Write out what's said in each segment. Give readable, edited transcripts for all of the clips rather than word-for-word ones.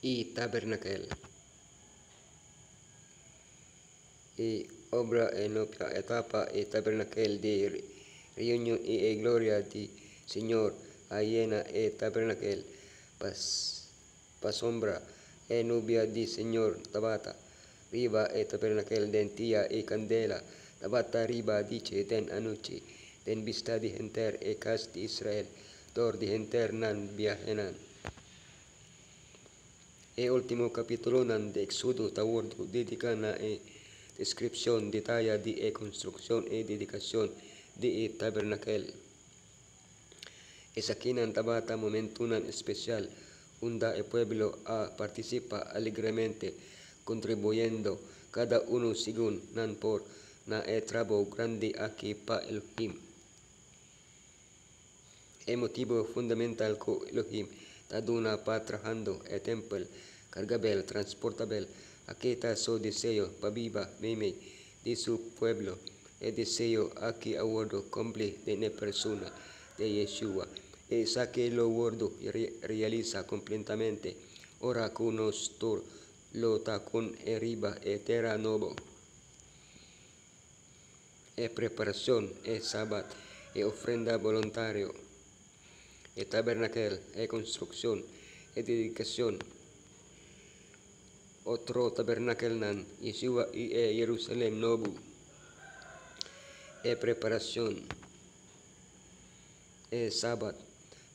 y tabernacle. Y obra en otra etapa y tabernacle de reunión y gloria de Señor allena e tabernacle sombra e nubia di Señor tabata riba e tabernacle den tia e candela tabata riba dice den anuci den vista di enter e cas di Israel dor di enter nan viajenan. E último capítulo nan de Éxodo tawordo dedican a descripción detalla de construcción y dedicación de tabernacle. Es aquí nan tabata momento nan especial donde el pueblo participa alegremente contribuyendo cada uno según nan por na trabajo grande aquí pa Elohim. El motivo fundamental que Elohim taduna pa trabajando el templo cargabel transportabel aquí está su deseo pa viva meme de su pueblo. El deseo aquí aguardo cumple de una persona de Yeshua. Es que lo aguardo realiza completamente. Ora con nosotros lo ta con riba e terra novo. E preparación, e sabat, e ofrenda voluntario, e tabernacle, e construcción, e dedicación. Otro tabernacle nan Yeshua y Jerusalén novo. E preparación, e sabat,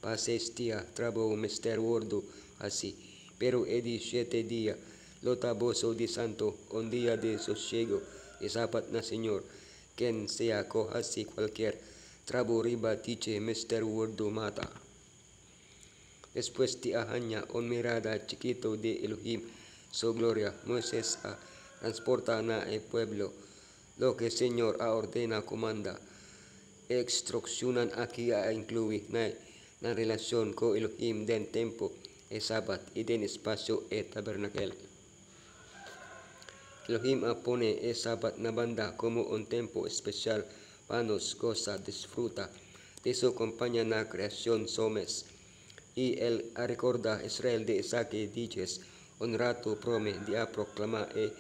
pa 6 días trabajo mister wordo así, pero e 7 días lo taboso de santo, un día de sosiego, e sabat na Señor, quien sea coja así cualquier trabajo riba dice mister wordo mata. Después de añadir un mirada chiquito de Elohim, su gloria, Moisés transporta na el pueblo, lo que el Señor ordena comanda. Instruccionan aquí incluye na relación con Elohim den tiempo, el sabat y den espacio el tabernacle. Elohim pone el sabat na banda como un tiempo especial para nos goza, disfruta de su compañía na creación somes. Y él recorda Israel de Isaac y dices un rato prome de proclamar el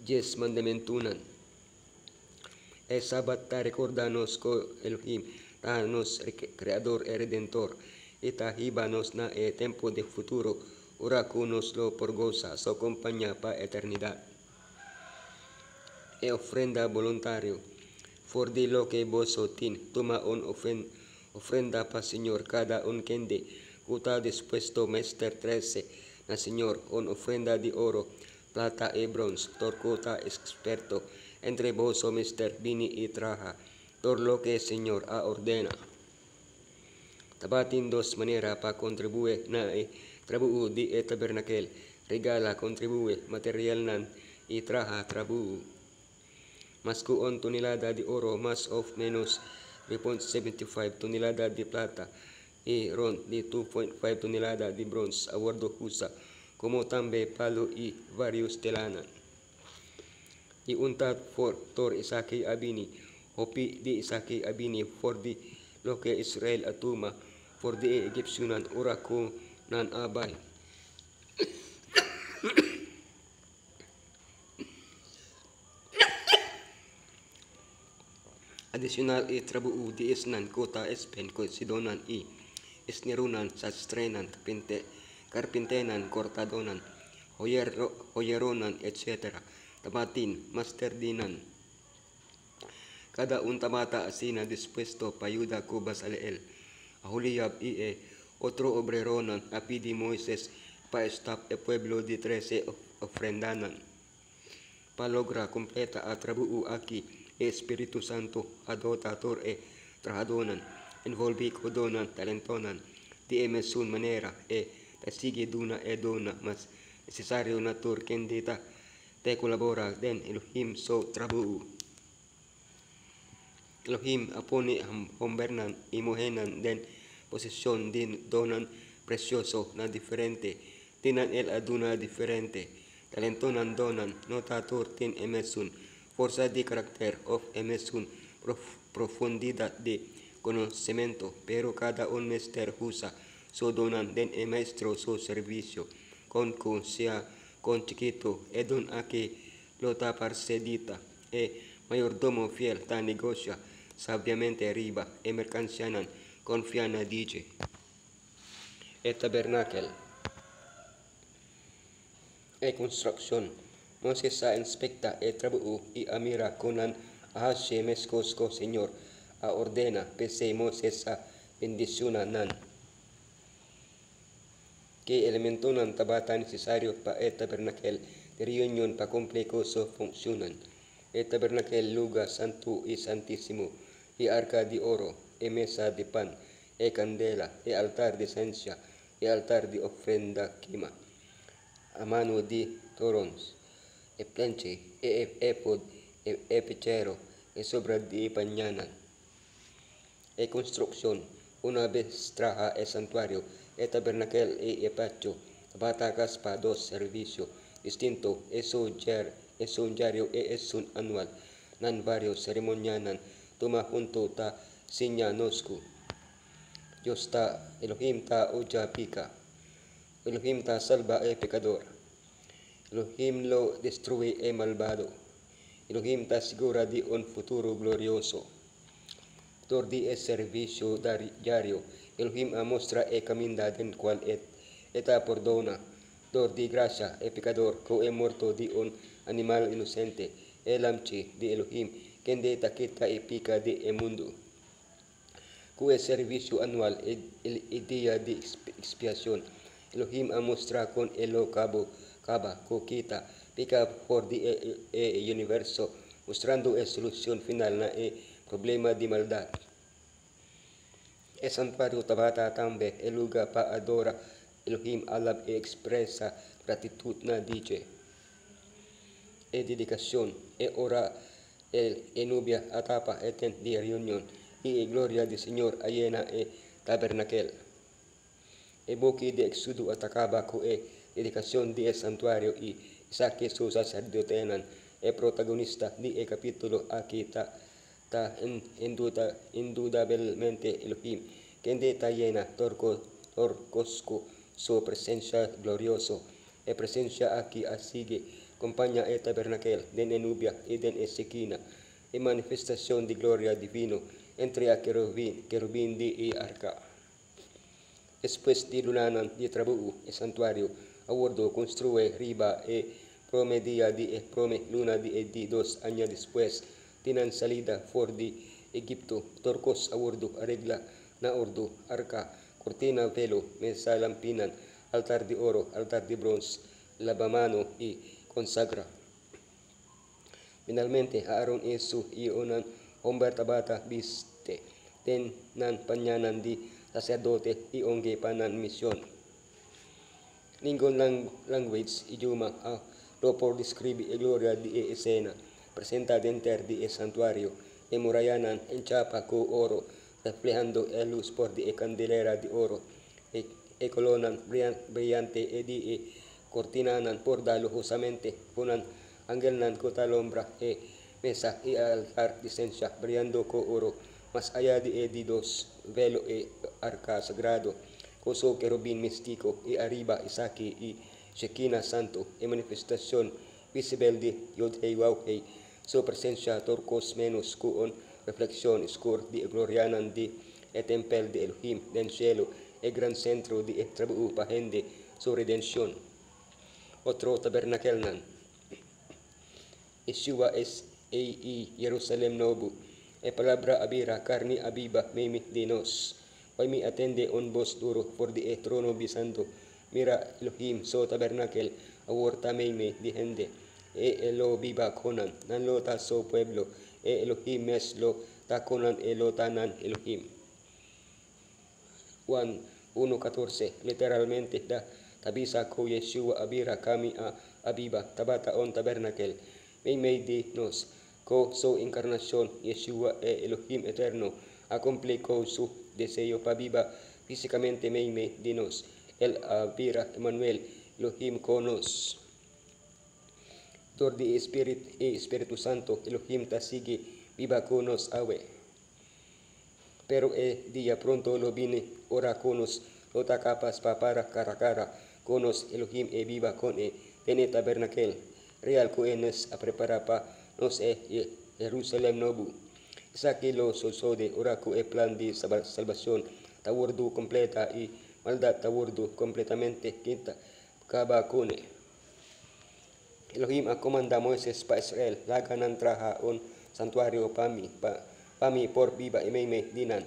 10 mandamientos. El sabat ta recordanos que Elohim ta nos creador y redentor y ta hibanos na el tiempo de futuro ora nos lo por goza su compañía pa eternidad. E ofrenda voluntario for de lo que vos tin toma un ofrenda pa Señor cada un kende uta dispuesto Mester 13 na Señor un ofrenda de oro plata y bronce torcota experto entre vos Mester bini y traja todo lo que el Señor ordena. Tabatin dos manera pa contribuir na trabajo de tabernacle regala contribuye material nan y traja trabajo. Mas ku 1 tonelada de oro más o menos 3.75 tonelada de plata y ron de 2.5 tonelada de bronce aguardo husa como también palo y varios telanan. Y un tat for tor Isaki abini hopi di Isaki abini for di lo que Israel atuma for di Egyptianan ora ko nan abay. Adicional trabaho di isnan kota espen ko sidonan isnirunan sastrenan karpintenan kortadonan hoyeronan etc. Tamatin master dinan. Cada un tamata asina dispuesto pa ayuda ko basaleel. Ahuliyab otro obreronan apidi Moises pa stop e pueblo di 13 ofrendanan. Palogra completa a trabaho aquí Espiritu Santo adotator trahadonan involvi kodonan talentonan di emesun manera tasigi duna dona mas necesario natur kendita te colabora den Elohim so trabaho. Elohim apone hombernan imohenan den posesyon din donan precioso na diferente tinan el aduna diferente talentonan donan notator tin emesun fuerza de carácter of emesun profundidad de conocimiento, pero cada un mister usa su donan den maestro su servicio con sia con chiquito, edun aquí lota parcedita, mayordomo fiel ta negocia, sabiamente arriba, mercancianan, confiana dice, tabernakel, construcción, Moses sa inspecta trabuo amira conan ahashe mescosco señor, ordena pese Moses a bendiciona nan. Que elemento ng tabata necesario pa tabernakel de reunión pa complecoso funcionan. Tabernakel lugar santo y santísimo, arca de oro, mesa de pan, candela, altar de esencia, altar de ofrenda quema, a mano de torons, planche, epod, pechero, sobra de pañanan. Construcción, una vez traja el santuario, tabernakel patio, batacas para dos servicios distintos, es un diario es un anual, nan varios ceremonianan, toma junto ta sinya nosku. Dios ta Elohim ta oja pika, Elohim ta salva pecador, Elohim lo destruye malvado, Elohim ta segura de un futuro glorioso. Tor di servicio diario, Elohim mostra caminda den cual eta perdona, tor di gracia pecador co muerto di un animal inocente, lamchi di Elohim, kende takita pica de mundo. Cu servicio anual día de expiación, Elohim mostra con elo caba co kita, pica por di universo, mostrando solución final na problema de maldad. Santuario tabata tambe lugar pa adora Elohim alab expresa gratitud na dice. Dedicación ora nubia atapa eten de reunión gloria del Señor ayena tabernakel. Boki de exudo atacaba co dedicación de santuario saque su sacerdotenan protagonista de capítulo aquí ta indudablemente Elohim, que llena torcosco su presencia glorioso, presencia aquí sigue, compañía tabernakel, den nubia y den Shekinah, manifestación de gloria divino entre a querubín de arca. Después de lunanan de trabuco santuario, abordo construye riba promedia de luna de 2 años después, tinan salida for de Egipto, torcos abordo arregla na ordo, arca, cortina velo, mesa lampinan, altar de oro, altar de bronce, lavamano y consagra. Finalmente, Aaron Esu y unan hombre tabata viste, ten nan panyanan di sacerdote y onge panan misión. Ningún language idioma lo por describir gloria de escena, presenta dentro de santuario, murayanan en chapa con oro, reflejando la luz por de candelera de oro, colonan brillante de cortinanan por da lujosamente, ponan angelnan cotalombra mesa y altar de esencia, brillando con oro, más allá de dos velo arca sagrado, coso querubín místico y arriba Isaki y Shekinah santo, manifestación visible de Yod-Hei-Waw-Hei, su presencia torcos menos con reflexión escur de glorianan de tempel de Elohim del cielo, gran centro de trabuco pahende su redención. Otro tabernakelnan, Yeshua es Jerusalem nobu, palabra abira carne abiba memi de nos. Hoy me atende un voz duro por de trono bisando. Mira Elohim so tabernakel, aworta meme de gente. Lo viva conan, nan lo ta so pueblo. Elohim es lo ta conan lo tanan Elohim. Juan 1:14, literalmente da tabisa ko Yeshua abira kami abiba tabata on tabernakel. Meme de nos. Ko su encarnación Yeshua Elohim eterno complicó su deseo para viva físicamente meme de nos. El abira Emmanuel Elohim con nos. Dor de Espíritu Santo Elohim ta sigue viva con nos awe. Pero día pronto lo vine ora con nos lo ta capas para cara a cara conos Elohim e viva con e tene tabernakel, real coenes a prepara pa nos e Jerusalem nobu. Isa kilo sosode oraku e plan di salvación, tawardu completa y maldad tawardu completamente quinta kaba kone. Elohim a comanda Moises pa Israel, laganan traha on santuario pami por viva y meime dinan.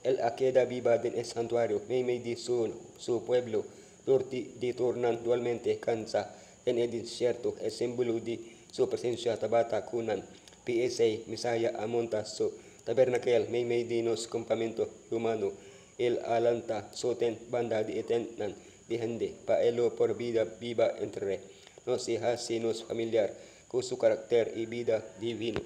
El a queda viva den el santuario, meime di su pueblo, di tornan dualmente cansa en el desierto, el símbolo di su presencia tabata kunan. PSA, Misaya amonta su tabernakel, meime di nos campamento humano, el alanta soten banda di etenan, di hende, pa elo por vida viva entre nos hijas y nos familiar, con su carácter y vida divino.